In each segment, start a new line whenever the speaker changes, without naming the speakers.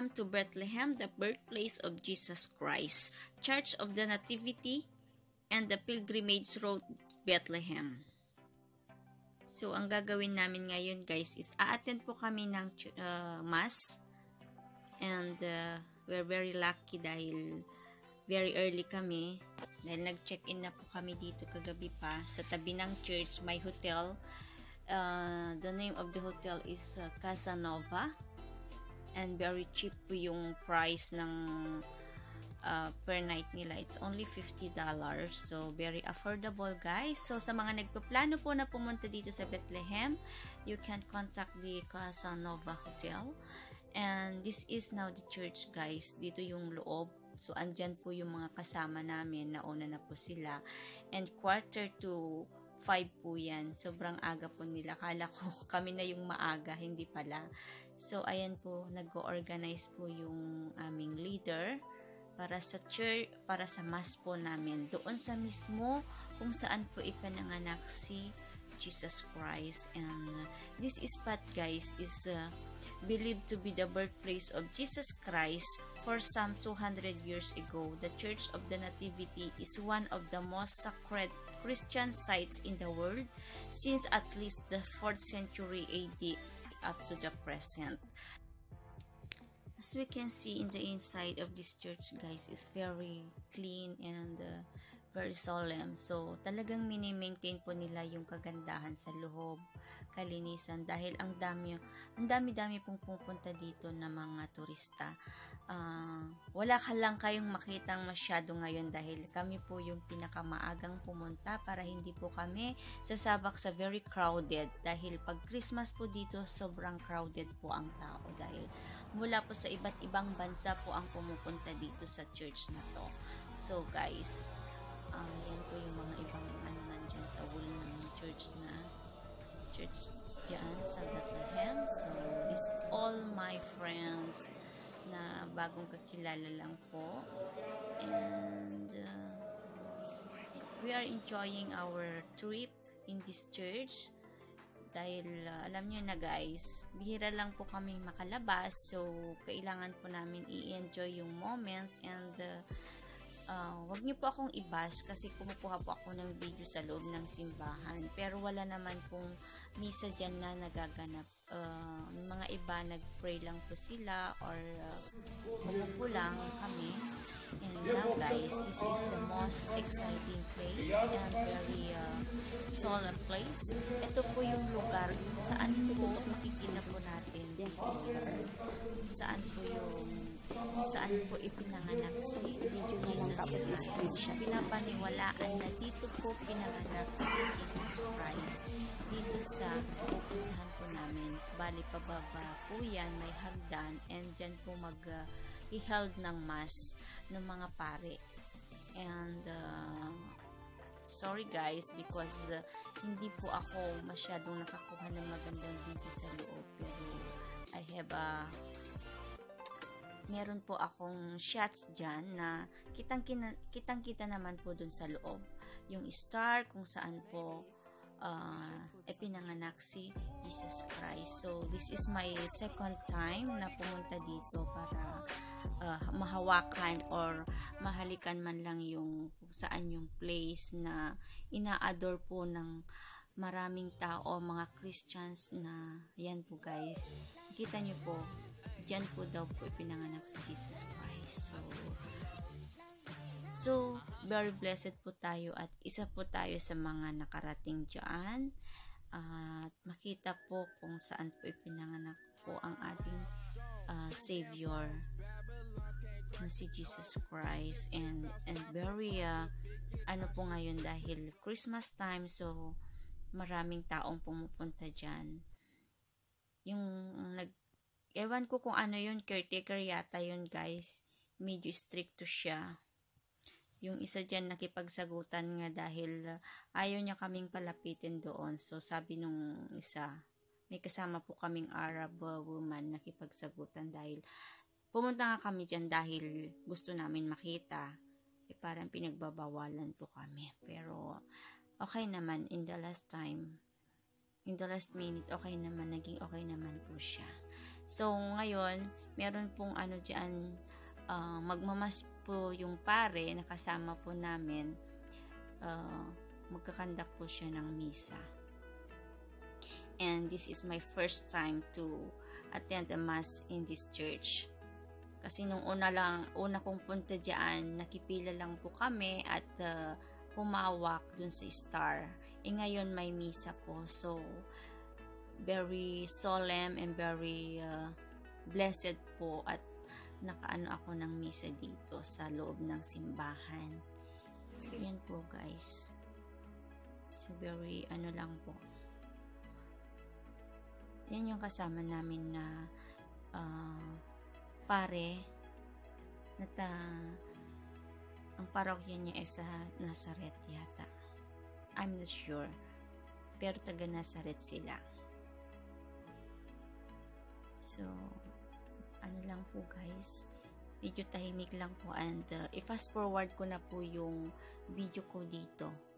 Welcome to Bethlehem, the birthplace of Jesus Christ, Church of the Nativity, and the Pilgrimage Road, Bethlehem. So, ang gagawin namin ngayon guys is a-attend po kami ng Mass. And we're very lucky dahil very early kami. Dahil nag-check-in na po kami dito kagabi pa. Sa tabi ng church, may hotel. The name of the hotel is Casanova. And very cheap po yung price ng per night nila. It's only $50. So, very affordable guys. So, sa mga nagpaplano po na pumunta dito sa Bethlehem, you can contact the Casanova Hotel. And this is now the church guys. Dito yung loob. So, andyan po yung mga kasama namin. Nauna na po sila. And 4:45 po yan. Sobrang aga po nila. Kala ko kami na yung maaga. Hindi pala. So, ayan po. Nag-organize po yung aming leader para sa church, para sa mass po namin. Doon sa mismo kung saan po ipinanganak si Jesus Christ. And this spot guys is believed to be the birthplace of Jesus Christ. For some 200 years ago, the Church of the Nativity is one of the most sacred Christian sites in the world since at least the 4th century AD up to the present. As we can see in the inside of this church guys, is very clean and very solemn. So, talagang mini-maintain po nila yung kagandahan sa loob, kalinisan, dahil ang dami pong pupunta dito na mga turista. Wala ka lang kayong makitang masyado ngayon dahil kami po yung pinakamaagang pumunta para hindi po kami sasabak sa very crowded. Dahil pag Christmas po dito, sobrang crowded po ang tao dahil mula po sa iba't ibang bansa po ang pumupunta dito sa church na to. So guys, yan po yung mga ibang nandyan sa wall ng church dyan sa Bethlehem. So, this all my friends na bagong kakilala lang po. And we are enjoying our trip in this church. Dahil alam nyo na guys, bihira lang po kami makalabas. So, kailangan po namin i-enjoy yung moment. And wag niyo po akong i-bash kasi kumukuha po ako ng video sa loob ng simbahan. Pero wala naman pong misa dyan na nagaganap. Mga iba nag-pray lang po sila or umupo lang kami. And now guys, this is the most exciting place and very solemn place. Ito po yung lugar kung saan po makikita po natin saan po ipinanganak si Jesus Christ. Pinapaniwalaan na dito po pinanganak si Jesus Christ. Dito sa pupuntahan po namin. Bali pababa po yan, may hagdan, and dyan po i-held ng mass ng mga pare. And sorry guys because hindi po ako masyadong nakakuha ng magandang video sa loob, pero I have meron po akong shots dyan na kitang-kita naman po dun sa loob. Yung star kung saan po pinanganak si Jesus Christ. So, this is my second time na pumunta dito para mahawakan or mahalikan man lang yung saan yung place na ina-adore po ng maraming tao, mga Christians na yan po guys. Kita nyo po, dyan po daw po ipinanganak si Jesus Christ. So, very blessed po tayo at isa po tayo sa mga nakarating dyan. At makita po kung saan po ipinanganak po ang ating Savior na si Jesus Christ. And very, ano po ngayon dahil Christmas time, so maraming taong pumupunta dyan. Ewan ko kung ano yun, caretaker yata yun guys. Medyo stricto siya. Yung isa dyan nakipagsagutan nga dahil ayaw niya kaming palapitin doon. So sabi nung isa, may kasama po kaming Arab woman nakipagsagutan dahil pumunta nga kami dyan dahil gusto namin makita. Parang pinagbabawalan po kami. Pero okay naman in the last minute, okay naman, naging okay naman po siya. So, ngayon, meron pong ano dyan, magmamas po yung pare na kasama po namin. Magkakandak po siya ng misa. And this is my first time to attend a mass in this church. Kasi nung una kong punta diyan, nakipila lang po kami at humawak dun sa star. Ngayon may misa po. So, very solemn and very blessed po at nakaano ako ng misa dito sa loob ng simbahan. Yan po guys. So, very ano lang po. Yan yung kasama namin na pare na ang parokya niya ay sa Nazareth yata. I'm not sure. Pero taga Nazareth sila. So, ano lang po guys. Medyo tahimik lang po and i-fast forward ko na po yung video ko dito.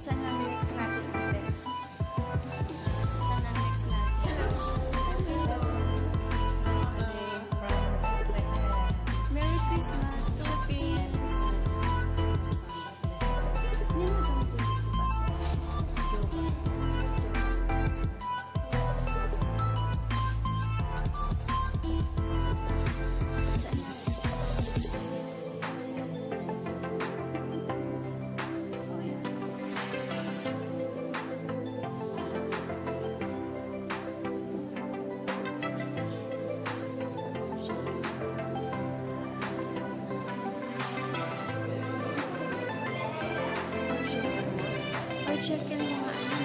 Saan ang next natin ulit? Saan ang next natin? Merry Christmas, Philippines! Hindi mo ito check in mga ano.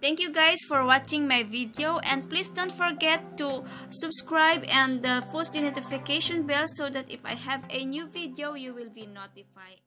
Thank you guys for watching my video, and please don't forget to subscribe and post the notification bell so that if I have a new video, you will be notified.